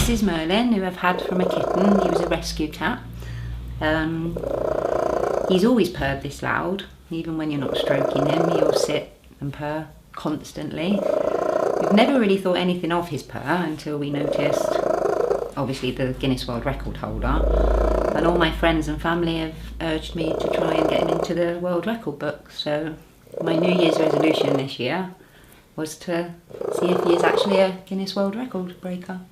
This is Merlin, who I've had from a kitten. He was a rescue cat. He's always purred this loud, even when you're not stroking him. He'll sit and purr constantly. We've never really thought anything of his purr until we noticed, obviously, the Guinness World Record holder. And all my friends and family have urged me to try and get him into the World Record book. So my New Year's resolution this year was to see if he is actually a Guinness World Record breaker.